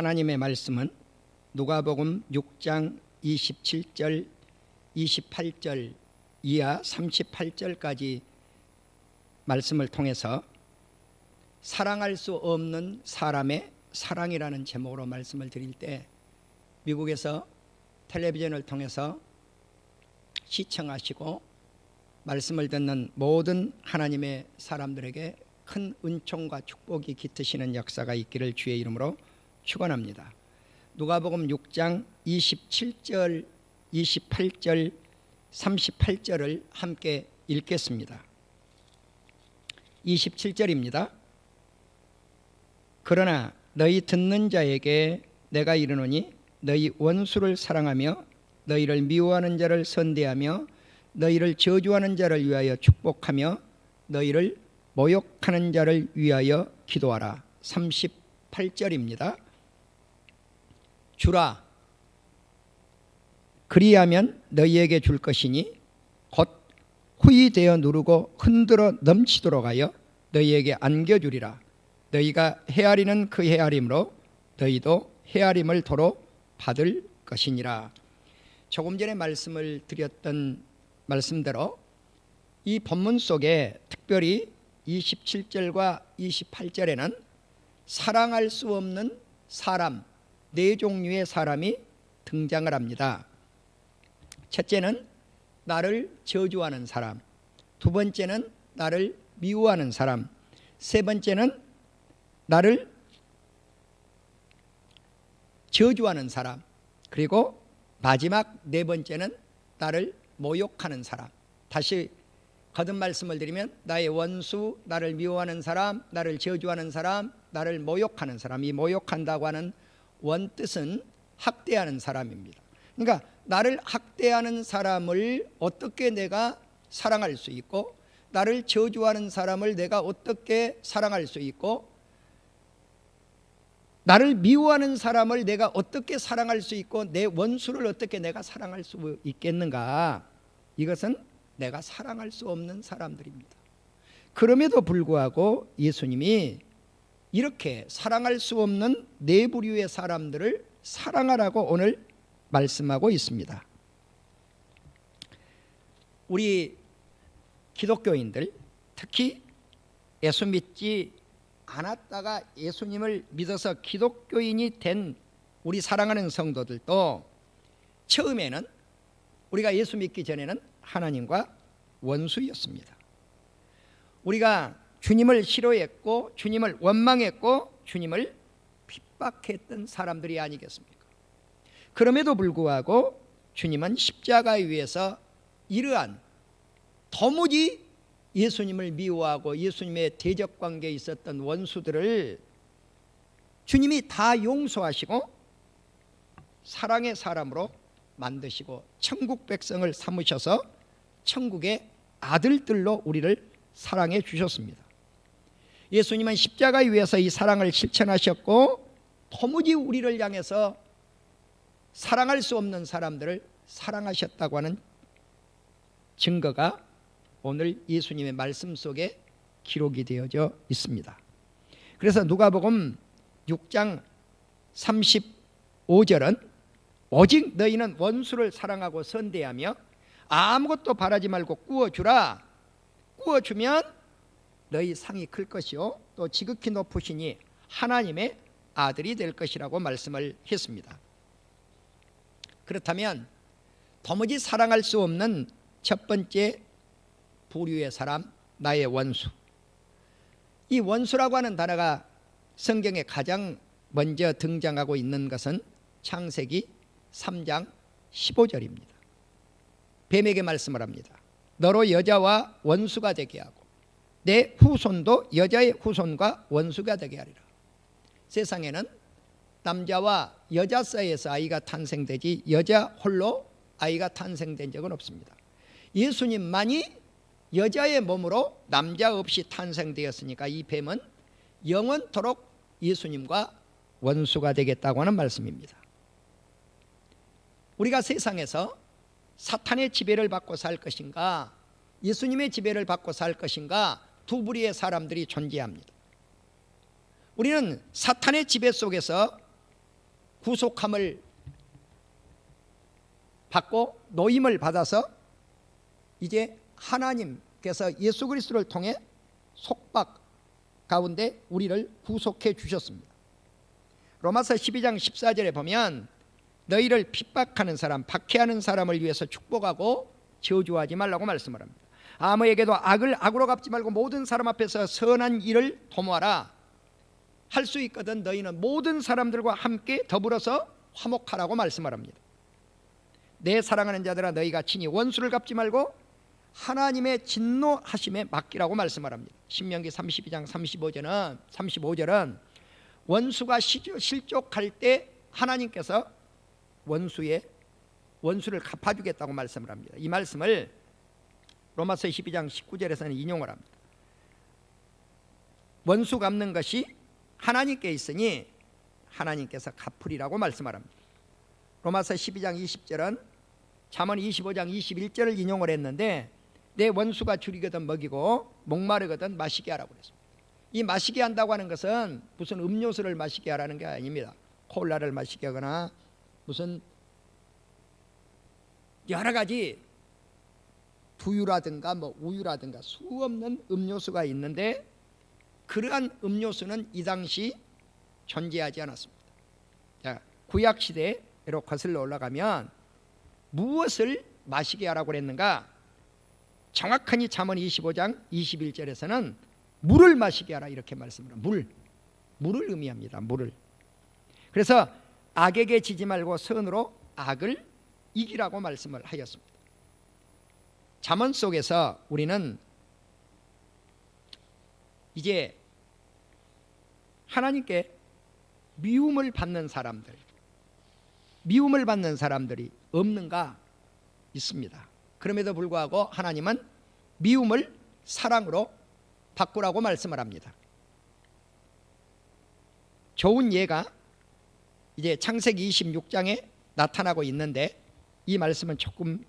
하나님의 말씀은 누가복음 6장 27절, 28절 이하 38절까지 말씀을 통해서 사랑할 수 없는 사람의 사랑이라는 제목으로 말씀을 드릴 때 미국에서 텔레비전을 통해서 시청하시고 말씀을 듣는 모든 하나님의 사람들에게 큰 은총과 축복이 깃드시는 역사가 있기를 주의 이름으로 축원합니다. 누가복음 6장 27절, 28절, 38절을 함께 읽겠습니다. 27절입니다. 그러나 너희 듣는 자에게 내가 이르노니 너희 원수를 사랑하며 너희를 미워하는 자를 선대하며 너희를 저주하는 자를 위하여 축복하며 너희를 모욕하는 자를 위하여 기도하라. 38절입니다. 주라, 그리하면 너희에게 줄 것이니 곧 후히 되어 누르고 흔들어 넘치도록 하여 너희에게 안겨주리라. 너희가 헤아리는 그 헤아림으로 너희도 헤아림을 도로 받을 것이니라. 조금 전에 말씀을 드렸던 말씀대로 이 본문 속에 특별히 27절과 28절에는 사랑할 수 없는 사람, 네 종류의 사람이 등장을 합니다. 첫째는 나를 저주하는 사람, 두 번째는 나를 미워하는 사람, 세 번째는 나를 저주하는 사람, 그리고 마지막 네 번째는 나를 모욕하는 사람. 다시 거듭 말씀을 드리면 나의 원수, 나를 미워하는 사람, 나를 저주하는 사람, 나를 모욕하는 사람. 이 모욕한다고 하는 원뜻은 학대하는 사람입니다. 그러니까 나를 학대하는 사람을 어떻게 내가 사랑할 수 있고, 나를 저주하는 사람을 내가 어떻게 사랑할 수 있고, 나를 미워하는 사람을 내가 어떻게 사랑할 수 있고, 내 원수를 어떻게 내가 사랑할 수 있겠는가? 이것은 내가 사랑할 수 없는 사람들입니다. 그럼에도 불구하고 예수님이 이렇게 사랑할 수 없는 네 부류의 사람들을 사랑하라고 오늘 말씀하고 있습니다. 우리 기독교인들, 특히 예수 믿지 않았다가 예수님을 믿어서 기독교인이 된 우리 사랑하는 성도들도 처음에는, 우리가 예수 믿기 전에는 하나님과 원수였습니다. 우리가 주님을 싫어했고 주님을 원망했고 주님을 핍박했던 사람들이 아니겠습니까? 그럼에도 불구하고 주님은 십자가에 위해서 이러한 도무지 예수님을 미워하고 예수님의 대적관계에 있었던 원수들을 주님이 다 용서하시고 사랑의 사람으로 만드시고 천국 백성을 삼으셔서 천국의 아들들로 우리를 사랑해 주셨습니다. 예수님은 십자가에 위해서 이 사랑을 실천하셨고 도무지 우리를 향해서 사랑할 수 없는 사람들을 사랑하셨다고 하는 증거가 오늘 예수님의 말씀 속에 기록이 되어져 있습니다. 그래서 누가복음 6장 35절은 오직 너희는 원수를 사랑하고 선대하며 아무것도 바라지 말고 꾸어주라. 꾸어주면 너희 상이 클 것이요 또 지극히 높으시니 하나님의 아들이 될 것이라고 말씀을 했습니다. 그렇다면 도무지 사랑할 수 없는 첫 번째 부류의 사람, 나의 원수. 이 원수라고 하는 단어가 성경에 가장 먼저 등장하고 있는 것은 창세기 3장 15절입니다. 뱀에게 말씀을 합니다. 너로 여자와 원수가 되게 하고 내 후손도 여자의 후손과 원수가 되게 하리라. 세상에는 남자와 여자 사이에서 아이가 탄생되지 여자 홀로 아이가 탄생된 적은 없습니다. 예수님만이 여자의 몸으로 남자 없이 탄생되었으니까 이 뱀은 영원토록 예수님과 원수가 되겠다고 하는 말씀입니다. 우리가 세상에서 사탄의 지배를 받고 살 것인가, 예수님의 지배를 받고 살 것인가, 두 부류의 사람들이 존재합니다. 우리는 사탄의 지배 속에서 구속함을 받고 노임을 받아서 이제 하나님께서 예수 그리스도를 통해 속박 가운데 우리를 구속해 주셨습니다. 로마서 12장 14절에 보면 너희를 핍박하는 사람, 박해하는 사람을 위해서 축복하고 저주하지 말라고 말씀을 합니다. 아무에게도 악을 악으로 갚지 말고 모든 사람 앞에서 선한 일을 도모하라. 할 수 있거든 너희는 모든 사람들과 함께 더불어서 화목하라고 말씀을 합니다. 내 사랑하는 자들아 너희가 친히 원수를 갚지 말고 하나님의 진노하심에 맡기라고 말씀을 합니다. 신명기 32장 35절은 원수가 실족할 때 하나님께서 원수를 갚아주겠다고 말씀을 합니다. 이 말씀을 로마서 12장 19절에서는 인용을 합니다. 원수 갚는 것이 하나님께 있으니 하나님께서 갚으리라고 말씀을 합니다. 로마서 12장 20절은 잠언 25장 21절을 인용을 했는데 내 원수가 줄이거든 먹이고 목마르거든 마시게 하라고 그랬습니다. 이 마시게 한다고 하는 것은 무슨 음료수를 마시게 하라는 게 아닙니다. 콜라를 마시게 하거나 무슨 여러 가지 두유라든가 우유라든가 수없는 음료수가 있는데 그러한 음료수는 이 당시 존재하지 않았습니다. 자, 구약 시대로 거슬러 올라가면 무엇을 마시게 하라고 그랬는가? 정확하니 잠언 25장 21절에서는 물을 마시게 하라 이렇게 말씀을 합니다. 물을 의미합니다. 물을. 그래서 악에게 지지 말고 선으로 악을 이기라고 말씀을 하였습니다. 잠언 속에서 우리는 이제 하나님께 미움을 받는 사람들이 없는가? 있습니다. 그럼에도 불구하고 하나님은 미움을 사랑으로 바꾸라고 말씀을 합니다. 좋은 예가 이제 창세기 26장에 나타나고 있는데 이 말씀은 조금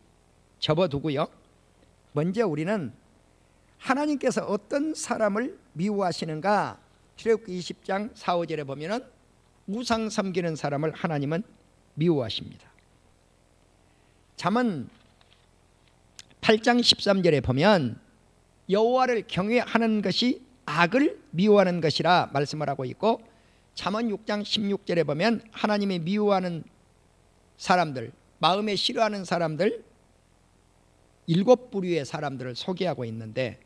접어두고요. 먼저 우리는 하나님께서 어떤 사람을 미워하시는가? 출애굽기 20장 4, 5절에 보면은 우상 섬기는 사람을 하나님은 미워하십니다. 잠언 8장 13절에 보면 여호와를 경외하는 것이 악을 미워하는 것이라 말씀을 하고 있고 잠언 6장 16절에 보면 하나님이 미워하는 사람들, 마음에 싫어하는 사람들 7부류의 사람들을 소개하고 있는데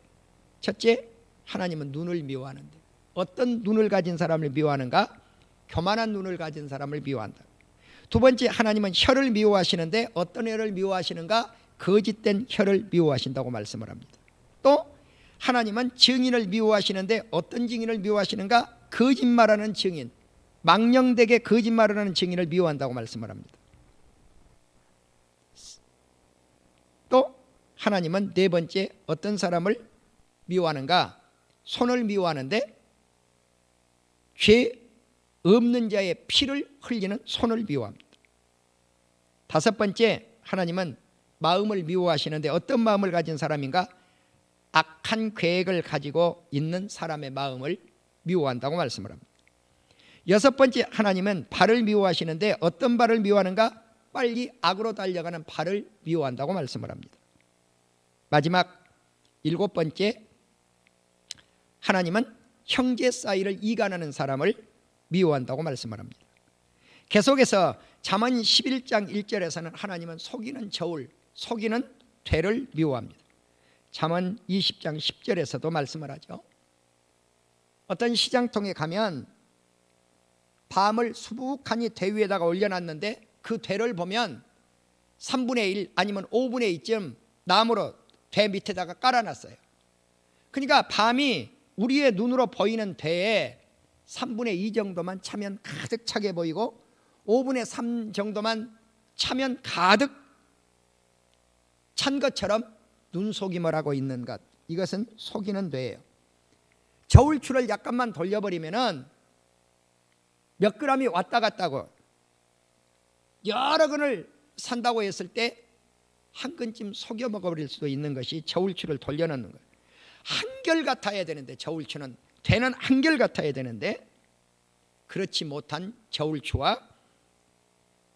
첫째, 하나님은 눈을 미워하는데 어떤 눈을 가진 사람을 미워하는가? 교만한 눈을 가진 사람을 미워한다. 두 번째, 하나님은 혀를 미워하시는데 어떤 혀를 미워하시는가? 거짓된 혀를 미워하신다고 말씀을 합니다. 또 하나님은 증인을 미워하시는데 어떤 증인을 미워하시는가? 거짓말하는 증인, 망령되게 거짓말하는 증인을 미워한다고 말씀을 합니다. 또 하나님은 네 번째 어떤 사람을 미워하는가? 손을 미워하는데 죄 없는 자의 피를 흘리는 손을 미워합니다. 다섯 번째, 하나님은 마음을 미워하시는데 어떤 마음을 가진 사람인가? 악한 계획을 가지고 있는 사람의 마음을 미워한다고 말씀을 합니다. 여섯 번째, 하나님은 발을 미워하시는데 어떤 발을 미워하는가? 빨리 악으로 달려가는 발을 미워한다고 말씀을 합니다. 마지막 일곱 번째, 하나님은 형제 사이를 이간하는 사람을 미워한다고 말씀을 합니다. 계속해서 잠언 11장 1절에서는 하나님은 속이는 저울, 속이는 되를 미워합니다. 잠언 20장 10절에서도 말씀을 하죠. 어떤 시장통에 가면 밤을 수북하니 대 위에다가 올려놨는데 그 되를 보면 3분의 1 아니면 5분의 2쯤 나무로 대 밑에다가 깔아놨어요. 그러니까 밤이 우리의 눈으로 보이는 대에 3분의 2 정도만 차면 가득 차게 보이고 5분의 3 정도만 차면 가득 찬 것처럼 눈속임을 하고 있는 것, 이것은 속이는 되예요. 저울추를 약간만 돌려버리면은 몇 그램이 왔다 갔다고 여러 근을 산다고 했을 때 한 근쯤 속여 먹어버릴 수도 있는 것이 저울추를 돌려놓는 거예요. 한결 같아야 되는데 저울추는 되는 한결 같아야 되는데 그렇지 못한 저울추와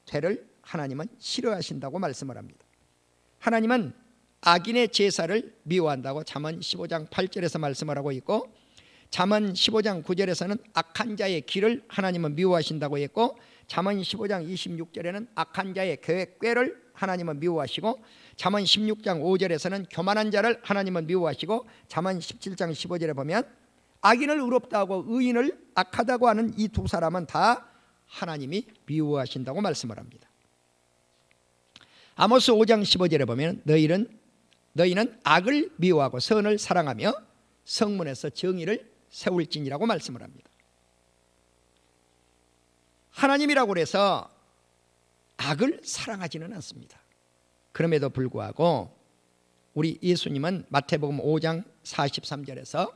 되를 하나님은 싫어하신다고 말씀을 합니다. 하나님은 악인의 제사를 미워한다고 잠언 15장 8절에서 말씀을 하고 있고, 잠언 15장 9절에서는 악한 자의 길을 하나님은 미워하신다고 했고, 잠언 15장 26절에는 악한 자의 꾀를 하나님은 미워하시고, 잠언 16장 5절에서는 교만한 자를 하나님은 미워하시고, 잠언 17장 15절에 보면 악인을 의롭다 하고 의인을 악하다고 하는 이 두 사람은 다 하나님이 미워하신다고 말씀을 합니다. 아모스 5장 15절에 보면 너희는 악을 미워하고 선을 사랑하며 성문에서 정의를 세울지니라고 말씀을 합니다. 하나님이라고 해서 악을 사랑하지는 않습니다. 그럼에도 불구하고 우리 예수님은 마태복음 5장 43절에서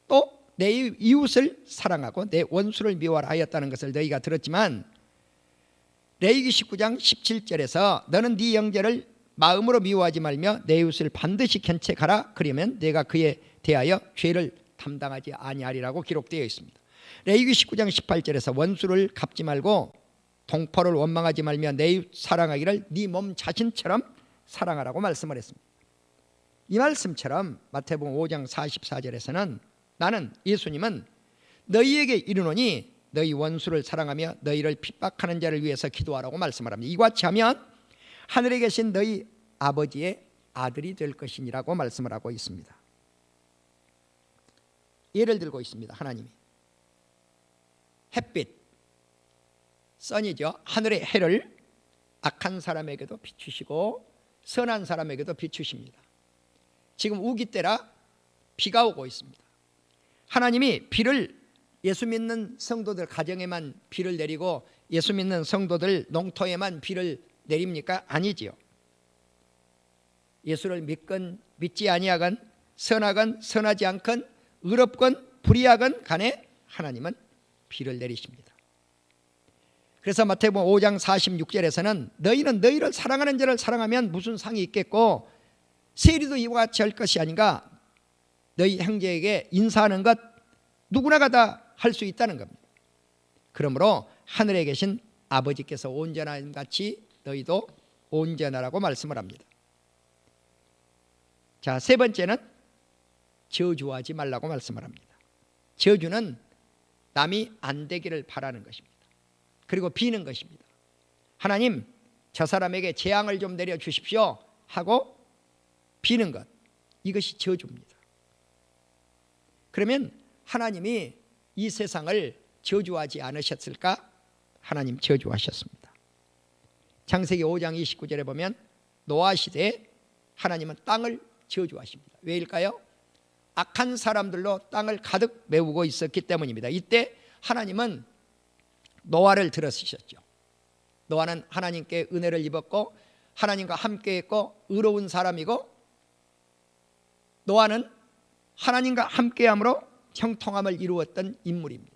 또 내 이웃을 사랑하고 내 원수를 미워하라 하였다는 것을 너희가 들었지만, 레위기 19장 17절에서 너는 네 형제를 마음으로 미워하지 말며 내 이웃을 반드시 견책하라, 그러면 내가 그에 대하여 죄를 담당하지 아니하리라고 기록되어 있습니다. 레위기 19장 18절에서 원수를 갚지 말고 동포를 원망하지 말며 내 이웃 사랑하기를 네 몸 자신처럼 사랑하라고 말씀을 했습니다. 이 말씀처럼 마태복음 5장 44절에서는 나는 예수님은 너희에게 이르노니 너희 원수를 사랑하며 너희를 핍박하는 자를 위해서 기도하라고 말씀을 합니다. 이같이 하면 하늘에 계신 너희 아버지의 아들이 될 것이니라고 말씀을 하고 있습니다. 예를 들고 있습니다. 하나님이 햇빛, 선이죠. 하늘의 해를 악한 사람에게도 비추시고 선한 사람에게도 비추십니다. 지금 우기 때라 비가 오고 있습니다. 하나님이 비를 예수 믿는 성도들 가정에만 비를 내리고 예수 믿는 성도들 농토에만 비를 내립니까? 아니지요. 예수를 믿건 믿지 아니하건 선하건 선하지 않건 의롭건 불의하건 간에 하나님은 비를 내리십니다. 그래서 마태복음 5장 46절에서는 너희는 너희를 사랑하는 자를 사랑하면 무슨 상이 있겠고 세리도 이와 같이 할 것이 아닌가. 너희 형제에게 인사하는 것 누구나가 다 할 수 있다는 겁니다. 그러므로 하늘에 계신 아버지께서 온전한 같이 너희도 온전하라고 말씀을 합니다. 자, 세 번째는 저주하지 말라고 말씀을 합니다. 저주는 남이 안 되기를 바라는 것입니다. 그리고 비는 것입니다. 하나님, 저 사람에게 재앙을 좀 내려주십시오 하고 비는 것, 이것이 저주입니다. 그러면 하나님이 이 세상을 저주하지 않으셨을까? 하나님 저주하셨습니다. 창세기 5장 29절에 보면 노아 시대에 하나님은 땅을 저주하십니다. 왜일까요? 악한 사람들로 땅을 가득 메우고 있었기 때문입니다. 이때 하나님은 노아를 들어쓰셨죠. 노아는 하나님께 은혜를 입었고 하나님과 함께했고 의로운 사람이고, 노아는 하나님과 함께함으로 형통함을 이루었던 인물입니다.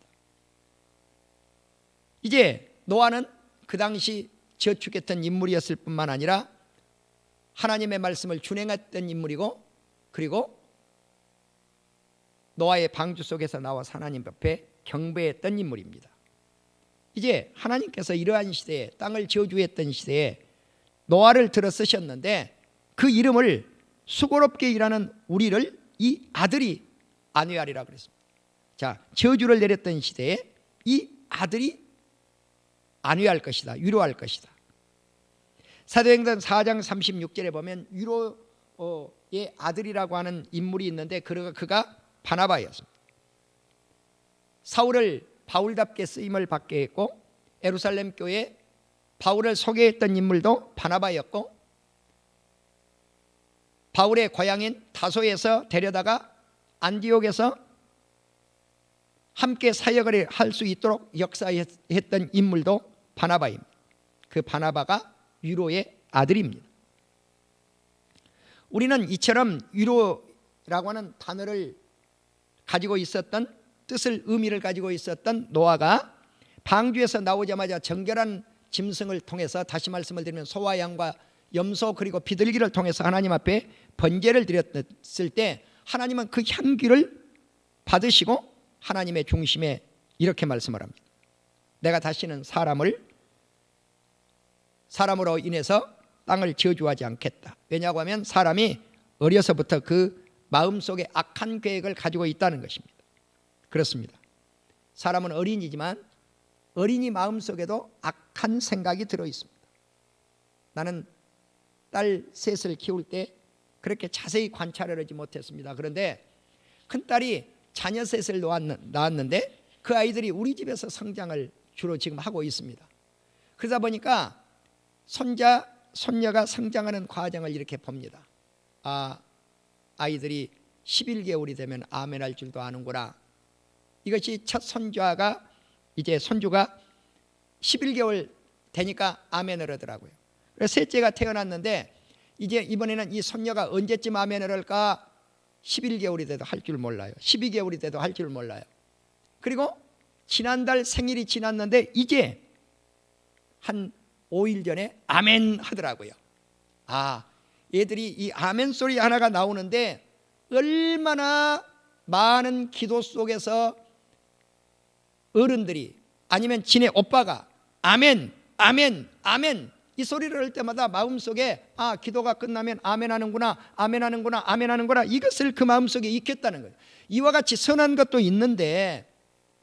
이제 노아는 그 당시 저축했던 인물이었을 뿐만 아니라 하나님의 말씀을 준행했던 인물이고, 그리고 노아의 방주 속에서 나와서 하나님 앞에 경배했던 인물입니다. 이제 하나님께서 이러한 시대에, 땅을 저주했던 시대에 노아를 들어 쓰셨는데 그 이름을 수고롭게 일하는 우리를 이 아들이 안위하리라 그랬습니다. 자, 저주를 내렸던 시대에 이 아들이 안위할 것이다, 위로할 것이다. 사도행전 4장 36절에 보면 위로의 아들이라고 하는 인물이 있는데 그가 바나바였습니다. 사울을 바울답게 쓰임을 받게 했고 예루살렘 교회에 바울을 소개했던 인물도 바나바였고, 바울의 고향인 다소에서 데려다가 안디옥에서 함께 사역을 할 수 있도록 역사했던 인물도 바나바입니다. 그 바나바가 위로의 아들입니다. 우리는 이처럼 위로라고 하는 단어를 가지고 있었던, 뜻을 의미를 가지고 있었던 노아가 방주에서 나오자마자 정결한 짐승을 통해서, 다시 말씀을 드리면 소와 양과 염소 그리고 비둘기를 통해서 하나님 앞에 번제를 드렸을 때 하나님은 그 향기를 받으시고 하나님의 중심에 이렇게 말씀을 합니다. 내가 다시는 사람을 사람으로 인해서 땅을 저주하지 않겠다. 왜냐고 하면 사람이 어려서부터 그 마음속에 악한 계획을 가지고 있다는 것입니다. 그렇습니다. 사람은 어린이지만 어린이 마음속에도 악한 생각이 들어 있습니다. 나는 딸 셋을 키울 때 그렇게 자세히 관찰을 하지 못했습니다. 그런데 큰딸이 자녀 셋을 낳았는데 그 아이들이 우리 집에서 성장을 주로 지금 하고 있습니다. 그러다 보니까 손자, 손녀가 성장하는 과정을 이렇게 봅니다. 아이들이 11개월이 되면 아멘할 줄도 아는구나. 이것이 첫 손주가 이제 손주가 11개월 되니까 아멘을 하더라고요. 그래서 셋째가 태어났는데 이제 이번에는 이 손녀가 언제쯤 아멘을 할까? 11개월이 돼도 할 줄 몰라요. 12개월이 돼도 할 줄 몰라요. 그리고 지난달 생일이 지났는데 이제 한 5일 전에 아멘 하더라고요. 얘들이 이 아멘 소리 하나가 나오는데 얼마나 많은 기도 속에서 어른들이 아니면 지네 오빠가 아멘 아멘 아멘 이 소리를 할 때마다 마음속에 기도가 끝나면 아멘 하는구나 아멘 하는구나 아멘 하는구나 이것을 그 마음속에 익혔다는 거예요. 이와 같이 선한 것도 있는데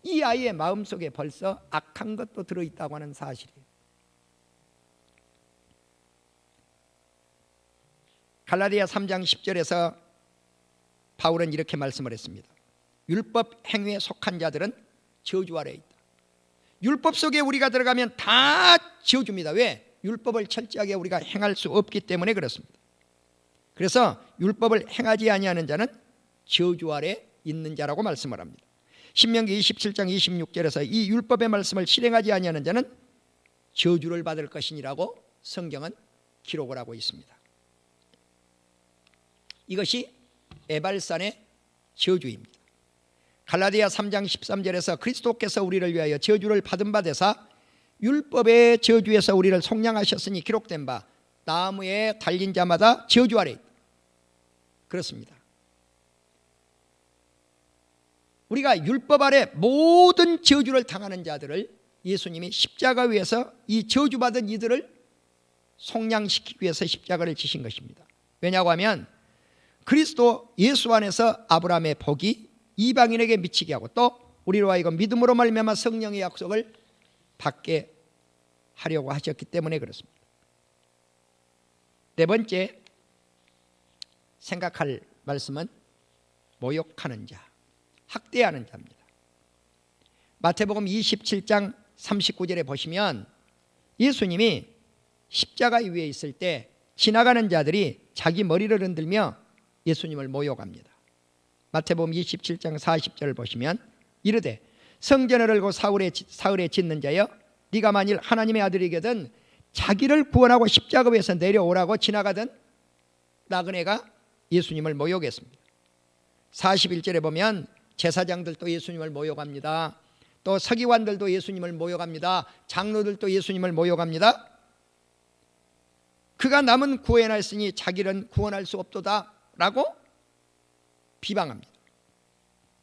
이 아이의 마음속에 벌써 악한 것도 들어있다고 하는 사실이에요. 갈라디아 3장 10절에서 바울은 이렇게 말씀을 했습니다. 율법 행위에 속한 자들은 저주 아래에 있다. 율법 속에 우리가 들어가면 다 저주입니다. 왜? 율법을 철저하게 우리가 행할 수 없기 때문에 그렇습니다. 그래서 율법을 행하지 아니하는 자는 저주 아래 있는 자라고 말씀을 합니다. 신명기 27장 26절에서 이 율법의 말씀을 실행하지 아니하는 자는 저주를 받을 것이니라고 성경은 기록을 하고 있습니다. 이것이 에발산의 저주입니다. 갈라디아 3장 13절에서 그리스도께서 우리를 위하여 저주를 받은 바 되사 율법의 저주에서 우리를 속량하셨으니 기록된 바 나무에 달린 자마다 저주 아래 있다. 그렇습니다. 우리가 율법 아래 모든 저주를 당하는 자들을 예수님이 십자가 위에서 이 저주받은 이들을 속량시키기 위해서 십자가를 지신 것입니다. 왜냐고 하면 그리스도 예수 안에서 아브라함의 복이 이방인에게 미치게 하고 또 우리로 하여금 믿음으로 말미암아 성령의 약속을 받게 하려고 하셨기 때문에 그렇습니다. 네 번째 생각할 말씀은 모욕하는 자, 학대하는 자입니다. 마태복음 27장 39절에 보시면 예수님이 십자가 위에 있을 때 지나가는 자들이 자기 머리를 흔들며 예수님을 모욕합니다. 마태복음 27장 40절을 보시면 이르되 성전을 열고 사흘에 짓는 자여 네가 만일 하나님의 아들이거든 자기를 구원하고 십자가 위에서 내려오라고 지나가던 나그네가 예수님을 모욕했습니다. 41절에 보면 제사장들도 예수님을 모욕합니다. 또 서기관들도 예수님을 모욕합니다. 장로들도 예수님을 모욕합니다. 그가 남은 구원하였으니 자기는 구원할 수 없도다 라고 비방합니다.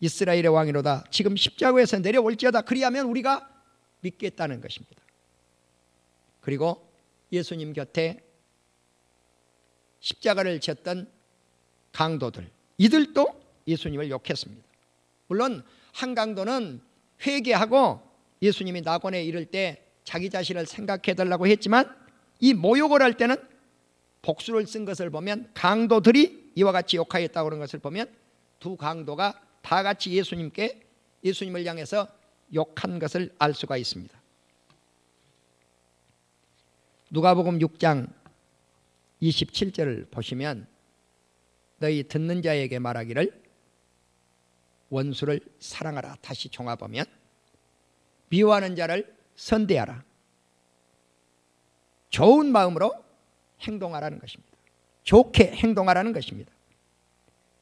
이스라엘의 왕이로다 지금 십자가에서 내려올지어다 그리하면 우리가 믿겠다는 것입니다. 그리고 예수님 곁에 십자가를 졌던 강도들 이들도 예수님을 욕했습니다. 물론 한 강도는 회개하고 예수님이 낙원에 이를 때 자기 자신을 생각해달라고 했지만 이 모욕을 할 때는 복수를 쓴 것을 보면 강도들이 이와 같이 욕하였다고 하는 것을 보면 두 강도가 다 같이 예수님을 향해서 욕한 것을 알 수가 있습니다. 누가복음 6장 27절을 보시면 너희 듣는 자에게 말하기를 원수를 사랑하라. 다시 종합하면 미워하는 자를 선대하라. 좋은 마음으로 행동하라는 것입니다. 좋게 행동하라는 것입니다.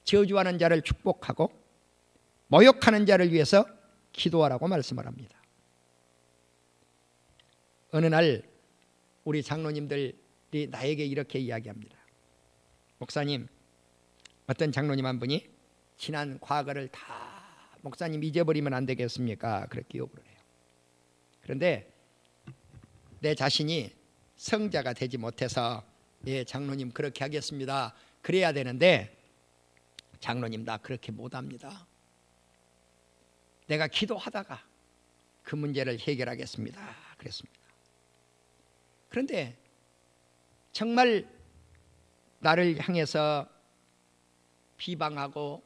저주하는 자를 축복하고 모욕하는 자를 위해서 기도하라고 말씀을 합니다. 어느 날 우리 장로님들이 나에게 이렇게 이야기합니다. 목사님, 어떤 장로님 한 분이 지난 과거를 다 목사님 잊어버리면 안 되겠습니까? 그렇게 요구를 해요. 그런데 내 자신이 성자가 되지 못해서 예, 장로님 그렇게 하겠습니다. 그래야 되는데 장로님 나 그렇게 못합니다. 내가 기도하다가 그 문제를 해결하겠습니다. 그랬습니다. 그런데 정말 나를 향해서 비방하고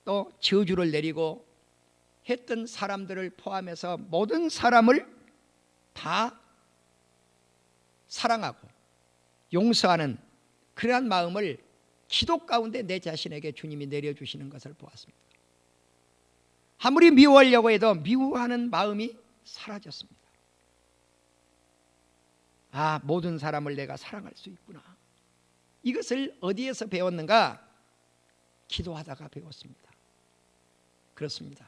또 저주를 내리고 했던 사람들을 포함해서 모든 사람을 다 사랑하고 용서하는 그러한 마음을 기도 가운데 내 자신에게 주님이 내려주시는 것을 보았습니다. 아무리 미워하려고 해도 미워하는 마음이 사라졌습니다. 아, 모든 사람을 내가 사랑할 수 있구나. 이것을 어디에서 배웠는가? 기도하다가 배웠습니다. 그렇습니다.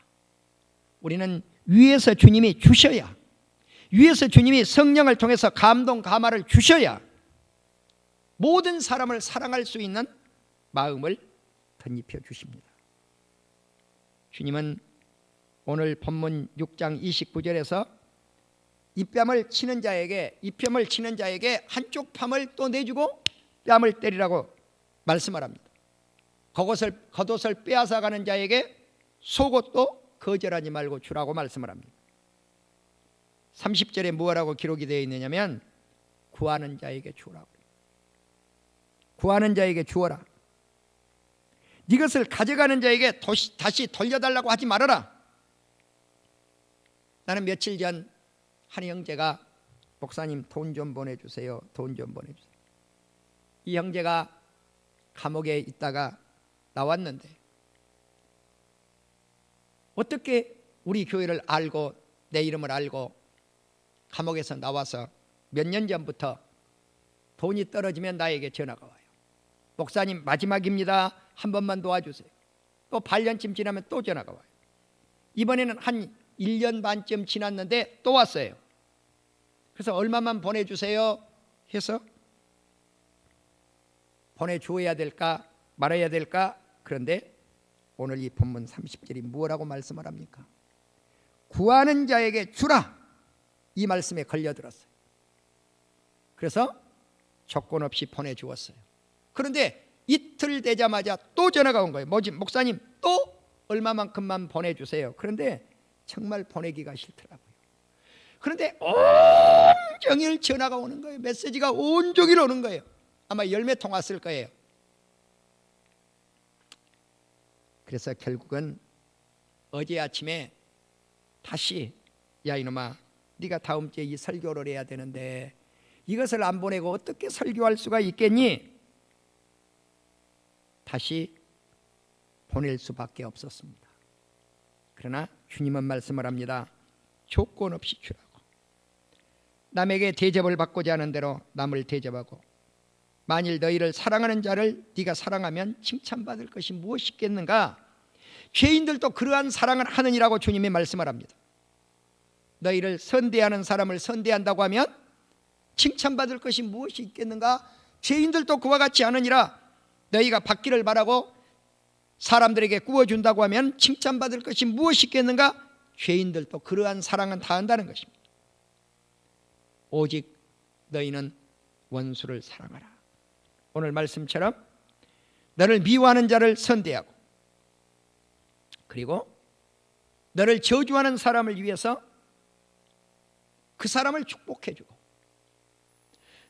우리는 위에서 주님이 주셔야, 위에서 주님이 성령을 통해서 감동, 감화를 주셔야 모든 사람을 사랑할 수 있는 마음을 덧입혀 주십니다. 주님은 오늘 본문 6장 29절에서 이뺨을 치는 자에게 한쪽 팜을 또 내주고 뺨을 때리라고 말씀을 합니다. 겉옷을 빼앗아가는 자에게 속옷도 거절하지 말고 주라고 말씀을 합니다. 30절에 무엇라고 기록이 되어 있느냐면 구하는 자에게 주라고. 구하는 자에게 주어라. 네 것을 가져가는 자에게 다시 돌려달라고 하지 말아라. 나는 며칠 전 한 형제가 목사님 돈 좀 보내주세요. 돈 좀 보내주세요. 이 형제가 감옥에 있다가 나왔는데 어떻게 우리 교회를 알고 내 이름을 알고 감옥에서 나와서 몇 년 전부터 돈이 떨어지면 나에게 전화가 와요. 목사님 마지막입니다. 한 번만 도와주세요. 또 8년쯤 지나면 또 전화가 와요. 이번에는 한 1년 반쯤 지났는데 또 왔어요. 그래서 얼마만 보내주세요 해서 보내주어야 될까 말아야 될까? 그런데 오늘 이 본문 30절이 무엇라고 말씀을 합니까? 구하는 자에게 주라. 이 말씀에 걸려들었어요. 그래서 조건 없이 보내주었어요. 그런데 이틀 되자마자 또 전화가 온 거예요. 목사님 또 얼마만큼만 보내주세요. 그런데 정말 보내기가 싫더라고요. 그런데 온종일 전화가 오는 거예요. 메시지가 온종일 오는 거예요. 아마 10몇 통 왔을 거예요. 그래서 결국은 어제 아침에 다시 야 이놈아 네가 다음 주에 이 설교를 해야 되는데 이것을 안 보내고 어떻게 설교할 수가 있겠니? 다시 보낼 수밖에 없었습니다. 그러나 주님은 말씀을 합니다. 조건 없이 주라고. 남에게 대접을 받고자 하는 대로 남을 대접하고 만일 너희를 사랑하는 자를 네가 사랑하면 칭찬받을 것이 무엇이겠는가? 죄인들도 그러한 사랑을 하느니라고 주님이 말씀을 합니다. 너희를 선대하는 사람을 선대한다고 하면 칭찬받을 것이 무엇이 있겠는가? 죄인들도 그와 같이 하느니라. 너희가 받기를 바라고 사람들에게 구워준다고 하면 칭찬받을 것이 무엇이 있겠는가? 죄인들도 그러한 사랑은 다 한다는 것입니다. 오직 너희는 원수를 사랑하라. 오늘 말씀처럼 너를 미워하는 자를 선대하고 그리고 너를 저주하는 사람을 위해서 그 사람을 축복해주고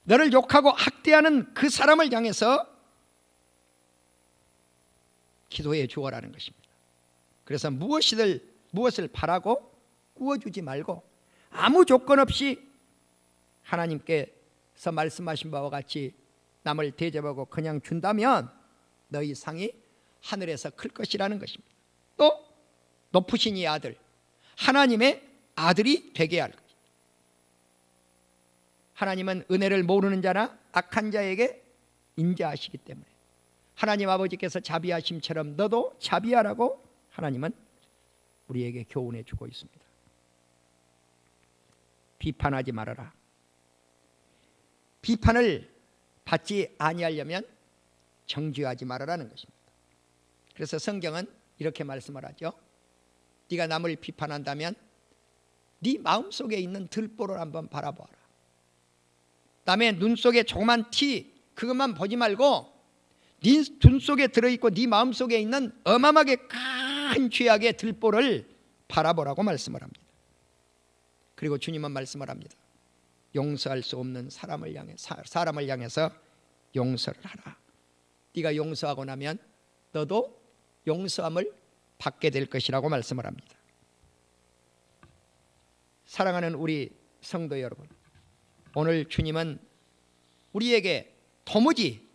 너를 욕하고 학대하는 그 사람을 향해서 기도해 주어라는 것입니다. 그래서 무엇을 바라고 구워주지 말고 아무 조건 없이 하나님께서 말씀하신 바와 같이 남을 대접하고 그냥 준다면 너희 상이 하늘에서 클 것이라는 것입니다. 또 높으신 이 아들 하나님의 아들이 되게 할 것입니다. 하나님은 은혜를 모르는 자나 악한 자에게 인자하시기 때문에 하나님 아버지께서 자비하심처럼 너도 자비하라고 하나님은 우리에게 교훈해 주고 있습니다. 비판하지 말아라. 비판을 받지 아니하려면 정죄하지 말아라는 것입니다. 그래서 성경은 이렇게 말씀을 하죠. 네가 남을 비판한다면 네 마음속에 있는 들보를 한번 바라보아라. 남의 눈 속에 조그만 티 그것만 보지 말고 네 눈 속에 들어있고 네 마음 속에 있는 어마어마하게 큰 죄악의 들보를 바라보라고 말씀을 합니다. 그리고 주님은 말씀을 합니다. 용서할 수 없는 사람을 향해서 용서를 하라. 네가 용서하고 나면 너도 용서함을 받게 될 것이라고 말씀을 합니다. 사랑하는 우리 성도 여러분, 오늘 주님은 우리에게 도무지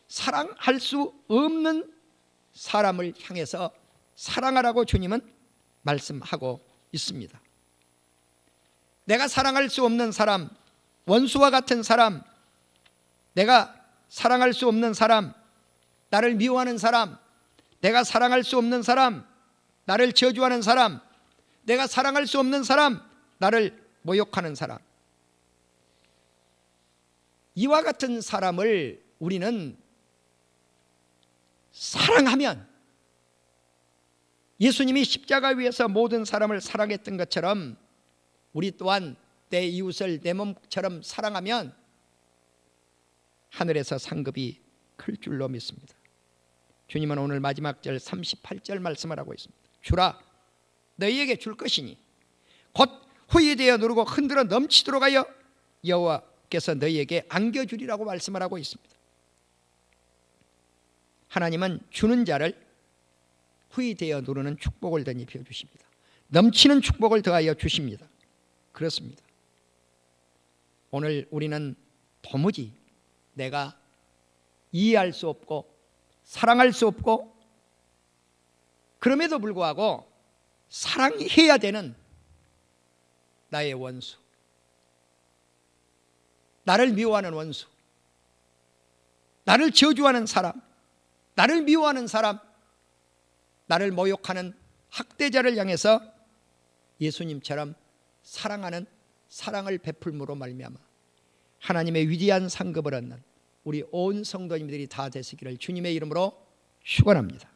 사랑할 수 없는 사람을 향해서 사랑하라고 주님은 말씀하고 있습니다. 내가 사랑할 수 없는 사람, 원수와 같은 사람, 내가 사랑할 수 없는 사람, 나를 미워하는 사람, 내가 사랑할 수 없는 사람, 나를 저주하는 사람, 내가 사랑할 수 없는 사람, 나를 모욕하는 사람, 이와 같은 사람을 우리는 사랑하면 예수님이 십자가 위에서 모든 사람을 사랑했던 것처럼 우리 또한 내 이웃을 내 몸처럼 사랑하면 하늘에서 상급이 클 줄로 믿습니다. 주님은 오늘 마지막 절 38절 말씀을 하고 있습니다. 주라 너희에게 줄 것이니 곧 후이되어 누르고 흔들어 넘치도록 하여 여호와께서 너희에게 안겨주리라고 말씀을 하고 있습니다. 하나님은 주는 자를 후이되어 누르는 축복을 덧입혀 주십니다. 넘치는 축복을 더하여 주십니다. 그렇습니다. 오늘 우리는 도무지 내가 이해할 수 없고 사랑할 수 없고 그럼에도 불구하고 사랑해야 되는 나의 원수, 나를 미워하는 원수, 나를 저주하는 사람, 나를 미워하는 사람, 나를 모욕하는 학대자를 향해서 예수님처럼 사랑하는 사랑을 베풀므로 말미암아 하나님의 위대한 상급을 얻는 우리 온 성도님들이 다 되시기를 주님의 이름으로 축원합니다.